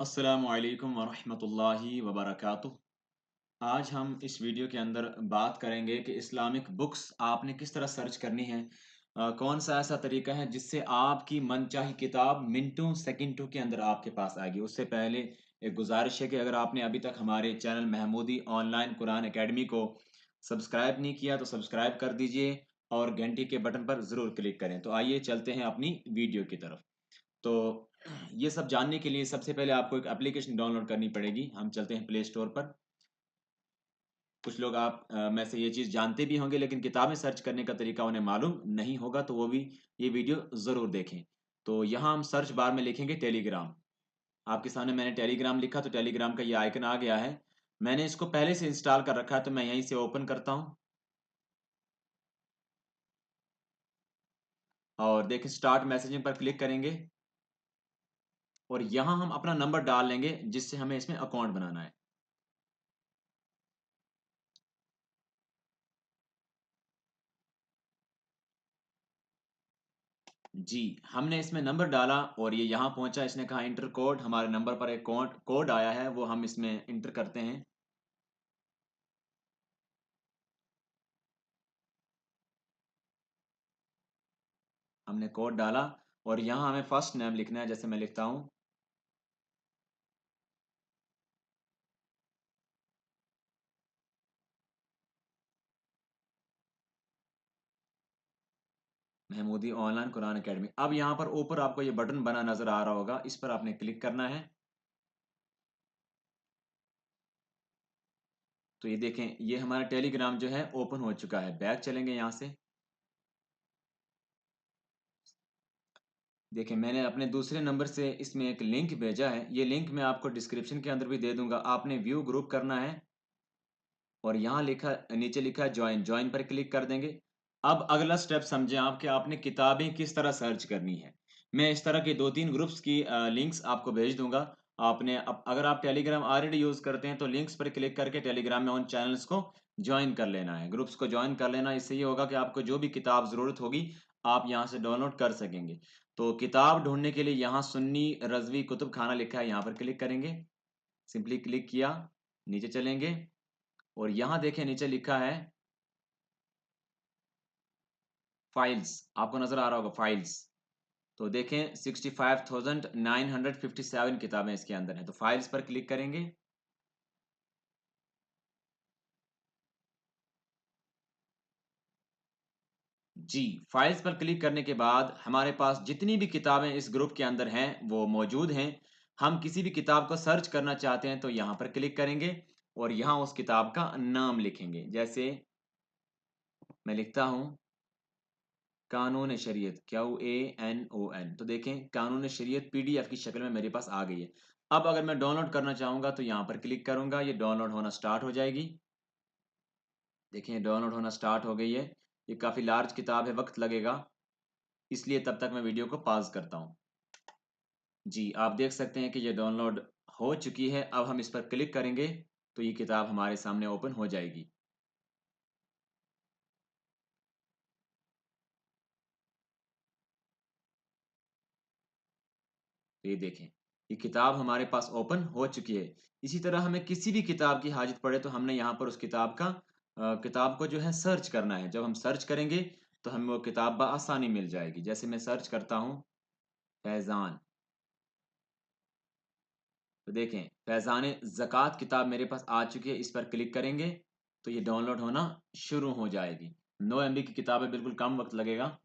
अस्सलामु अलैकुम वरहमतुल्लाहि वबरकातुह। आज हम इस वीडियो के अंदर बात करेंगे कि इस्लामिक बुक्स आपने किस तरह सर्च करनी है। कौन सा ऐसा तरीका है जिससे आपकी मनचाही किताब मिनटों सेकंडों के अंदर आपके पास आएगी। उससे पहले एक गुजारिश है कि अगर आपने अभी तक हमारे channel Mahmoodi online Quran academy को सब्सक्राइब नहीं किया तो सब्सक्राइब कर दीजिए और घंटी के बटन पर ज़रूर क्लिक करें। तो आइए चलते हैं अपनी वीडियो की तरफ। तो ये सब जानने के लिए सबसे पहले आपको एक एप्लीकेशन डाउनलोड करनी पड़ेगी। हम चलते हैं प्ले स्टोर पर। कुछ लोग आप में से ये चीज़ जानते भी होंगे लेकिन किताबें सर्च करने का तरीका उन्हें मालूम नहीं होगा, तो वो भी ये वीडियो ज़रूर देखें। तो यहाँ हम सर्च बार में लिखेंगे टेलीग्राम। आपके सामने मैंने टेलीग्राम लिखा तो टेलीग्राम का ये आइकन आ गया है। मैंने इसको पहले से इंस्टॉल कर रखा है तो मैं यहीं से ओपन करता हूँ और देखें स्टार्ट मैसेजिंग पर क्लिक करेंगे और यहाँ हम अपना नंबर डाल लेंगे जिससे हमें इसमें अकाउंट बनाना है। जी, हमने इसमें नंबर डाला और ये यहाँ पहुँचा, इसने कहा एंटर कोड, हमारे नंबर पर एक कोड कोड आया है, वो हम इसमें एंटर करते हैं। हमने कोड डाला और यहाँ हमें फर्स्ट नेम लिखना है, जैसे मैं लिखता हूँ महमूदी ऑनलाइन कुरान एकेडमी। अब यहाँ पर ऊपर आपको ये बटन बना नज़र आ रहा होगा, इस पर आपने क्लिक करना है। तो ये देखें, ये हमारा टेलीग्राम जो है ओपन हो चुका है। बैक चलेंगे यहाँ से। देखिए, मैंने अपने दूसरे नंबर से इसमें एक लिंक भेजा है। ये लिंक मैं आपको डिस्क्रिप्शन के अंदर भी दे दूँगा। आपने व्यू ग्रुप करना है और यहाँ लिखा नीचे लिखा है जॉइन, जॉइन पर क्लिक कर देंगे। अब अगला स्टेप समझें आप कि आपने किताबें किस तरह सर्च करनी है। मैं इस तरह के 2-3 ग्रुप्स की लिंक्स आपको भेज दूँगा। आपने अब अगर आप टेलीग्राम ऑलरेडी यूज़ करते हैं तो लिंक्स पर क्लिक करके टेलीग्राम में उन चैनल्स को जॉइन कर लेना है, ग्रुप्स को जॉइन कर लेना है। इससे ये होगा कि आपको जो भी किताब ज़रूरत होगी, आप यहाँ से डाउनलोड कर सकेंगे। तो किताब ढूँढने के लिए यहाँ सुन्नी रज़वी कुतुब खाना लिखा है, यहाँ पर क्लिक करेंगे। सिंपली क्लिक किया, नीचे चलेंगे और यहाँ देखें नीचे लिखा है फाइल्स, आपको नज़र आ रहा होगा फाइल्स। तो देखें 65,957 किताबें इसके अंदर हैं। तो फाइल्स पर क्लिक करेंगे। जी, फाइल्स पर क्लिक करने के बाद हमारे पास जितनी भी किताबें इस ग्रुप के अंदर हैं, वो मौजूद हैं। हम किसी भी किताब को सर्च करना चाहते हैं तो यहाँ पर क्लिक करेंगे और यहाँ उस किताब का नाम लिखेंगे। जैसे मैं लिखता हूँ कानून शरीयत, QANON। तो देखें कानून शरीयत पीडीएफ की शक्ल में मेरे पास आ गई है। अब अगर मैं डाउनलोड करना चाहूँगा तो यहाँ पर क्लिक करूँगा, ये डाउनलोड होना स्टार्ट हो जाएगी। देखिए डाउनलोड होना स्टार्ट हो गई है। ये काफ़ी लार्ज किताब है, वक़्त लगेगा, इसलिए तब तक मैं वीडियो को पॉज़ करता हूँ। जी, आप देख सकते हैं कि ये डाउनलोड हो चुकी है। अब हम इस पर क्लिक करेंगे तो ये किताब हमारे सामने ओपन हो जाएगी। तो ये देखें, ये किताब हमारे पास ओपन हो चुकी है। इसी तरह हमें किसी भी किताब की हाजत पड़े तो हमने यहाँ पर उस किताब का किताब को जो है सर्च करना है। जब हम सर्च करेंगे तो हमें वो किताब बआसानी मिल जाएगी। जैसे मैं सर्च करता हूँ फैज़ान, तो देखें फैज़ान ज़कात किताब मेरे पास आ चुकी है। इस पर क्लिक करेंगे तो ये डाउनलोड होना शुरू हो जाएगी। 9 एमबी की किताब है, बिल्कुल कम वक़्त लगेगा।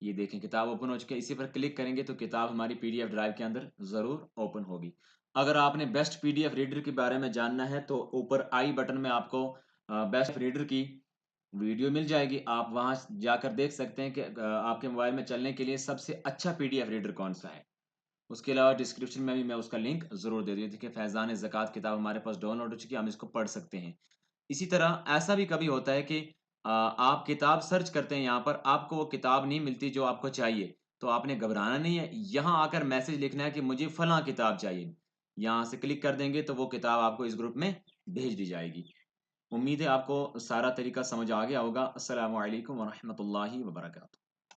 ये देखें किताब ओपन हो चुकी है। इसी पर क्लिक करेंगे तो किताब हमारी पीडीएफ ड्राइव के अंदर ज़रूर ओपन होगी। अगर आपने बेस्ट पीडीएफ रीडर के बारे में जानना है तो ऊपर आई बटन में आपको बेस्ट रीडर की वीडियो मिल जाएगी। आप वहाँ जाकर देख सकते हैं कि आपके मोबाइल में चलने के लिए सबसे अच्छा पीडीएफ रीडर कौन-सा है। उसके अलावा डिस्क्रिप्शन में भी मैं उसका लिंक ज़रूर दे दूँ। देखिए फैज़ान ज़कात किताब हमारे पास डाउनलोड हो चुकी है, हम इसको पढ़ सकते हैं। इसी तरह ऐसा भी कभी होता है कि आप किताब सर्च करते हैं यहाँ पर, आपको वो किताब नहीं मिलती जो आपको चाहिए, तो आपने घबराना नहीं है, यहाँ आकर मैसेज लिखना है कि मुझे फलाँ किताब चाहिए। यहाँ से क्लिक कर देंगे तो वो किताब आपको इस ग्रुप में भेज दी जाएगी। उम्मीद है आपको सारा तरीका समझ आ गया होगा। अस्सलामु अलैकुम व रहमतुल्लाहि व बरकातुहू।